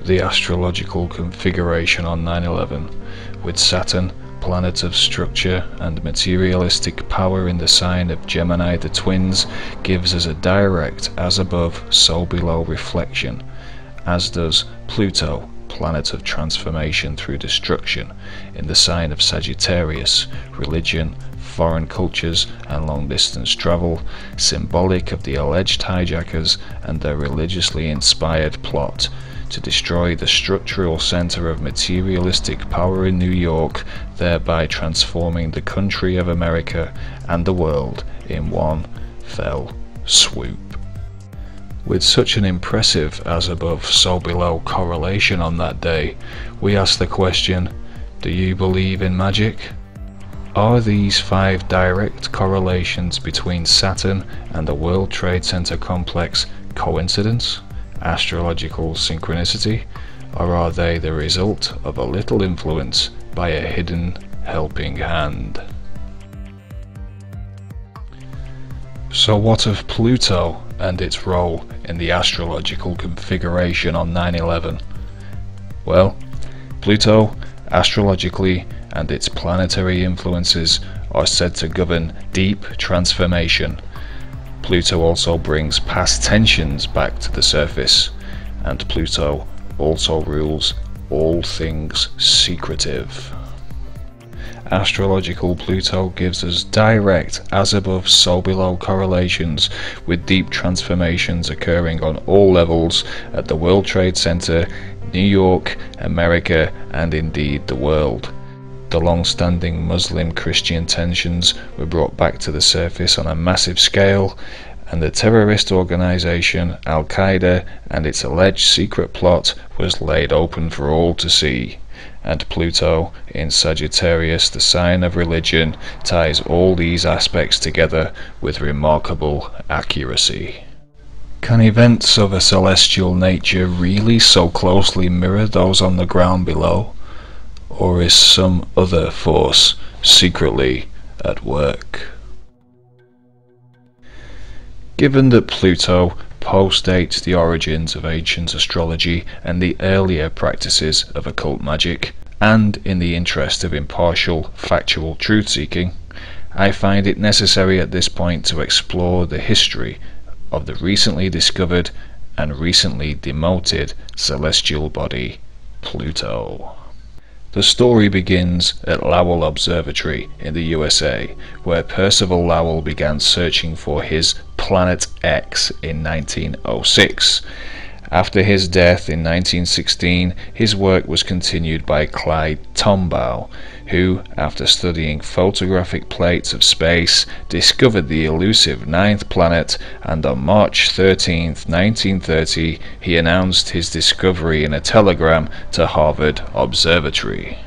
the astrological configuration on 9/11, with Saturn, planet of structure and materialistic power, in the sign of Gemini the Twins, gives us a direct as above so below reflection, as does Pluto, planet of transformation through destruction, in the sign of Sagittarius, religion, foreign cultures and long distance travel, symbolic of the alleged hijackers and their religiously inspired plot to destroy the structural center of materialistic power in New York, thereby transforming the country of America and the world in one fell swoop. With such an impressive as above so below correlation on that day, we ask the question, do you believe in magic? Are these 5 direct correlations between Saturn and the World Trade Center complex coincidence, astrological synchronicity, or are they the result of a little influence by a hidden helping hand? So what of Pluto and its role in the astrological configuration on 9/11? Well, Pluto, astrologically, and its planetary influences are said to govern deep transformation. Pluto also brings past tensions back to the surface, and Pluto also rules all things secretive. Astrological Pluto gives us direct as above so below correlations with deep transformations occurring on all levels at the World Trade Center, New York, America, and indeed the world. The long-standing Muslim-Christian tensions were brought back to the surface on a massive scale, and the terrorist organization Al-Qaeda and its alleged secret plot was laid open for all to see. And Pluto, in Sagittarius, the sign of religion, ties all these aspects together with remarkable accuracy. Can events of a celestial nature really so closely mirror those on the ground below? Or is some other force secretly at work? Given that Pluto postdates the origins of ancient astrology and the earlier practices of occult magic, and in the interest of impartial, factual truth-seeking, I find it necessary at this point to explore the history of the recently discovered and recently demoted celestial body, Pluto. The story begins at Lowell Observatory in the USA, where Percival Lowell began searching for his Planet X in 1906. After his death in 1916, his work was continued by Clyde Tombaugh, who, after studying photographic plates of space, discovered the elusive 9th planet, and on March 13, 1930, he announced his discovery in a telegram to Harvard Observatory.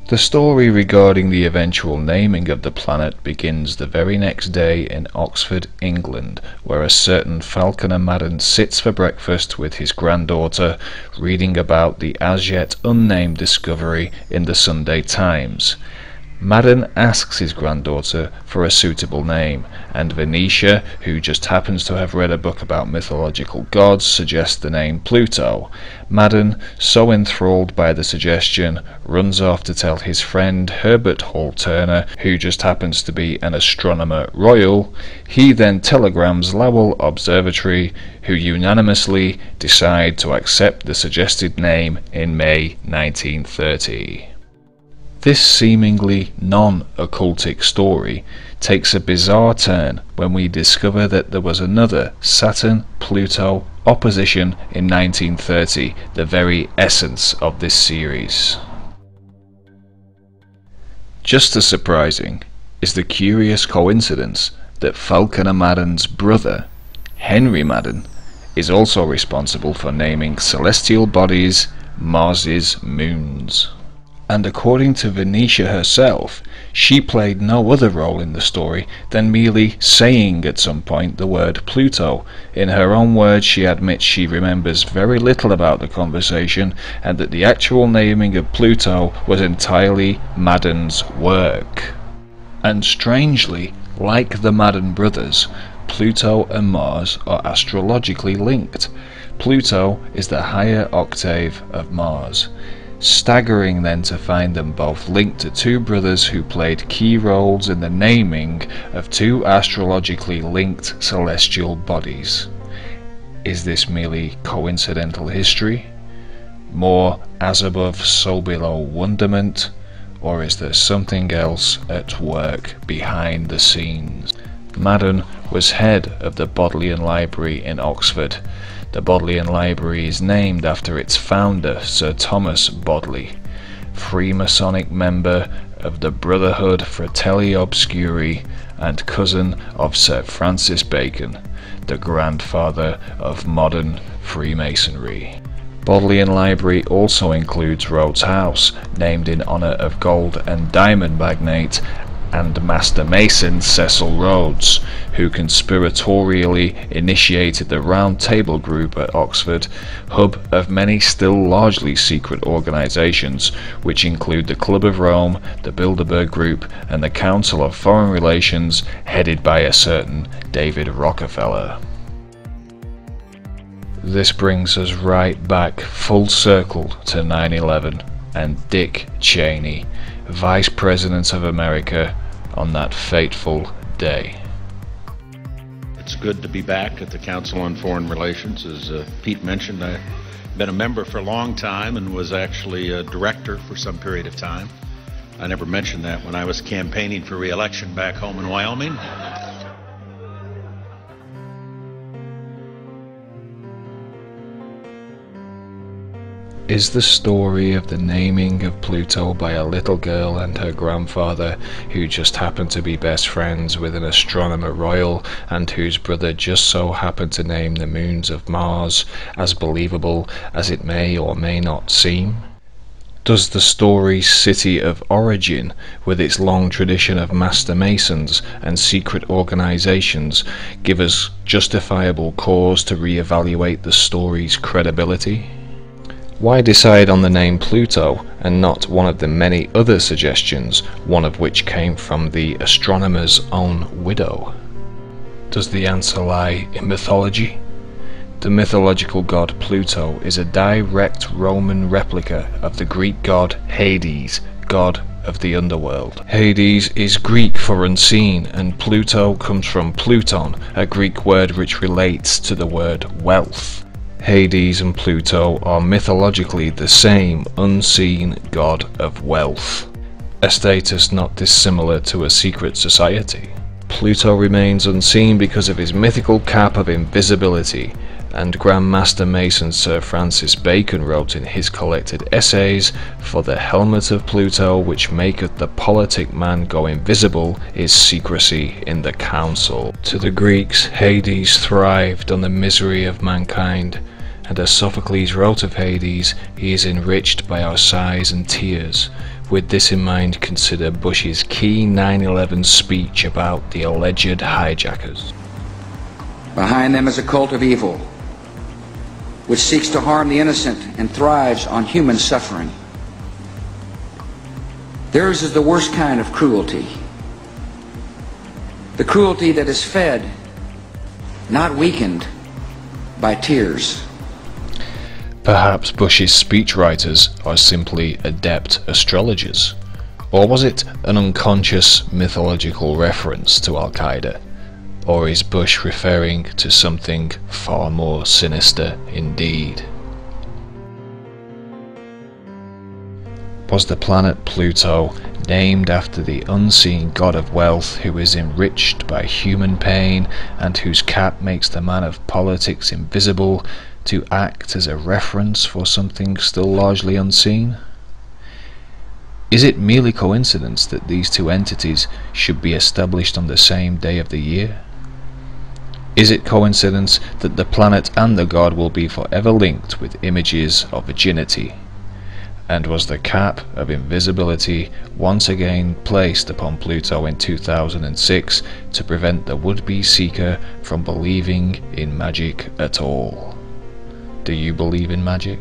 The story regarding the eventual naming of the planet begins the very next day in Oxford, England, where a certain Falconer Madden sits for breakfast with his granddaughter, reading about the as yet unnamed discovery in the Sunday Times. Madden asks his granddaughter for a suitable name, and Venetia, who just happens to have read a book about mythological gods, suggests the name Pluto. Madden, so enthralled by the suggestion, runs off to tell his friend Herbert Hall Turner, who just happens to be an astronomer royal. He then telegrams Lowell Observatory, who unanimously decide to accept the suggested name in May 1930. This seemingly non-occultic story takes a bizarre turn when we discover that there was another Saturn-Pluto opposition in 1930, the very essence of this series. Just as surprising is the curious coincidence that Falconer Madden's brother, Henry Madden, is also responsible for naming celestial bodies Mars's moons. And according to Venetia herself, she played no other role in the story than merely saying at some point the word Pluto. In her own words, she admits she remembers very little about the conversation, and that the actual naming of Pluto was entirely Madden's work. And strangely, like the Madden brothers, Pluto and Mars are astrologically linked. Pluto is the higher octave of Mars. Staggering then to find them both linked to two brothers who played key roles in the naming of two astrologically linked celestial bodies. Is this merely coincidental history? More as above, so below wonderment? Or is there something else at work behind the scenes? Madden was head of the Bodleian Library in Oxford. The Bodleian Library is named after its founder, Sir Thomas Bodley, Freemasonic member of the Brotherhood Fratelli Obscuri and cousin of Sir Francis Bacon, the grandfather of modern Freemasonry. Bodleian Library also includes Rhodes House, named in honour of gold and diamond magnate and Master Mason Cecil Rhodes, who conspiratorially initiated the Round Table Group at Oxford, hub of many still largely secret organisations, which include the Club of Rome, the Bilderberg Group, and the Council of Foreign Relations, headed by a certain David Rockefeller. This brings us right back full circle to 9/11 and Dick Cheney, Vice President of America, on that fateful day. It's good to be back at the Council on Foreign Relations. As Pete mentioned, I've been a member for a long time and was actually a director for some period of time. I never mentioned that when I was campaigning for re-election back home in Wyoming. Is the story of the naming of Pluto by a little girl and her grandfather, who just happened to be best friends with an astronomer royal and whose brother just so happened to name the moons of Mars, as believable as it may or may not seem? Does the story's city of origin, with its long tradition of master masons and secret organisations, give us justifiable cause to re-evaluate the story's credibility? Why decide on the name Pluto and not one of the many other suggestions, one of which came from the astronomer's own widow? Does the answer lie in mythology? The mythological god Pluto is a direct Roman replica of the Greek god Hades, god of the underworld. Hades is Greek for unseen, and Pluto comes from Pluton, a Greek word which relates to the word wealth. Hades and Pluto are mythologically the same unseen god of wealth, a status not dissimilar to a secret society. Pluto remains unseen because of his mythical cap of invisibility, and Grand Master Mason Sir Francis Bacon wrote in his collected essays, "For the helmet of Pluto which maketh the politic man go invisible is secrecy in the council." To the Greeks, Hades thrived on the misery of mankind, and as Sophocles wrote of Hades, he is enriched by our sighs and tears. With this in mind, consider Bush's key 9/11 speech about the alleged hijackers. Behind them is a cult of evil, which seeks to harm the innocent and thrives on human suffering. Theirs is the worst kind of cruelty. The cruelty that is fed, not weakened, by tears. Perhaps Bush's speechwriters are simply adept astrologers, or was it an unconscious mythological reference to Al-Qaeda, or is Bush referring to something far more sinister indeed? Was the planet Pluto named after the unseen god of wealth who is enriched by human pain and whose cap makes the man of politics invisible, to act as a reference for something still largely unseen? Is it merely coincidence that these two entities should be established on the same day of the year? Is it coincidence that the planet and the god will be forever linked with images of virginity? And was the cap of invisibility once again placed upon Pluto in 2006 to prevent the would-be seeker from believing in magic at all? Do you believe in magic?